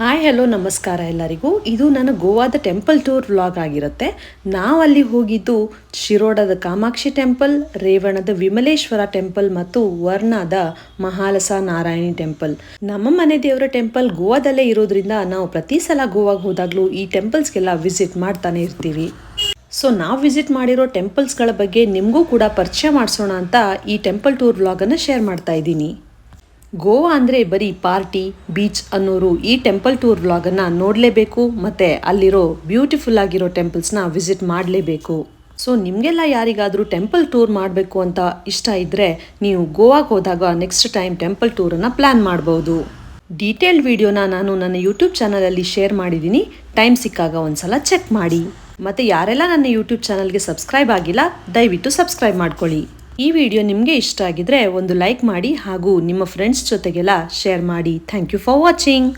Hi hello ನಮಸ್ಕಾರ ಎಲ್ಲರಿಗೂ. ಇದು ನನ್ನ ಗೋವಾದ ಟೆಂಪಲ್ ಟೂರ್ ವ್ಲಾಗ್ ಆಗಿರುತ್ತೆ. ನಾವಲ್ಲಿ ಹೋಗಿದ್ದು ಶಿರೋಡದ ಕಾಮಾಕ್ಷಿ ಟೆಂಪಲ್, ರೇವಣದ ವಿಮಲೇಶ್ವರ ಟೆಂಪಲ್ ಮತ್ತು ವರ್ಣಾದ ಮಹಾಲಸ ನಾರಾಯಣಿ ಟೆಂಪಲ್. ನಮ್ಮ ಮನೆ ದೇವರ ಟೆಂಪಲ್ ಗೋವಾದಲ್ಲೇ ಇರೋದ್ರಿಂದ ನಾವು ಪ್ರತಿ ಸಲ ಗೋವಾಗೆ ಹೋದಾಗಲೂ ಈ ಟೆಂಪಲ್ಸ್ಗೆಲ್ಲ ವಿಸಿಟ್ ಮಾಡ್ತಾನೆ ಇರ್ತೀವಿ. ಸೊ ನಾವು ವಿಸಿಟ್ ಮಾಡಿರೋ ಟೆಂಪಲ್ಸ್ಗಳ ಬಗ್ಗೆ ನಿಮಗೂ ಕೂಡ ಪರಿಚಯ ಮಾಡಿಸೋಣ ಅಂತ ಈ ಟೆಂಪಲ್ ಟೂರ್ ವ್ಲಾಗನ್ನು ಶೇರ್ ಮಾಡ್ತಾ ಇದ್ದೀನಿ. ಗೋವಾ ಅಂದರೆ ಬರೀ ಪಾರ್ಟಿ ಬೀಚ್ ಅನ್ನೋರು ಈ ಟೆಂಪಲ್ ಟೂರ್ ವ್ಲಾಗನ್ನು ನೋಡಲೇಬೇಕು ಮತ್ತು ಅಲ್ಲಿರೋ ಬ್ಯೂಟಿಫುಲ್ ಆಗಿರೋ ಟೆಂಪಲ್ಸ್ನ ವಿಸಿಟ್ ಮಾಡಲೇಬೇಕು. ಸೊ ನಿಮಗೆಲ್ಲ ಯಾರಿಗಾದರೂ ಟೆಂಪಲ್ ಟೂರ್ ಮಾಡಬೇಕು ಅಂತ ಇಷ್ಟ ಇದ್ದರೆ ನೀವು ಗೋವಾಗೆ ಹೋದಾಗ ನೆಕ್ಸ್ಟ್ ಟೈಮ್ ಟೆಂಪಲ್ ಟೂರನ್ನು ಪ್ಲ್ಯಾನ್ ಮಾಡ್ಬೋದು. ಡೀಟೇಲ್ಡ್ ವಿಡಿಯೋನ ನಾನು ನನ್ನ ಯೂಟ್ಯೂಬ್ ಚಾನಲಲ್ಲಿ ಶೇರ್ ಮಾಡಿದ್ದೀನಿ. ಟೈಮ್ ಸಿಕ್ಕಾಗ ಒಂದ್ಸಲ ಚೆಕ್ ಮಾಡಿ. ಮತ್ತು ಯಾರೆಲ್ಲ ನನ್ನ ಯೂಟ್ಯೂಬ್ ಚಾನಲ್ಗೆ ಸಬ್ಸ್ಕ್ರೈಬ್ ಆಗಿಲ್ಲ ದಯವಿಟ್ಟು ಸಬ್ಸ್ಕ್ರೈಬ್ ಮಾಡ್ಕೊಳ್ಳಿ. ಈ ವಿಡಿಯೋ ನಿಮಗೆ ಇಷ್ಟ ಆಗಿದ್ರೆ ಒಂದು ಲೈಕ್ ಮಾಡಿ ಹಾಗೂ ನಿಮ್ಮ ಫ್ರೆಂಡ್ಸ್ ಜೊತೆಗೆಲ್ಲ ಶೇರ್ ಮಾಡಿ. Thank you for watching.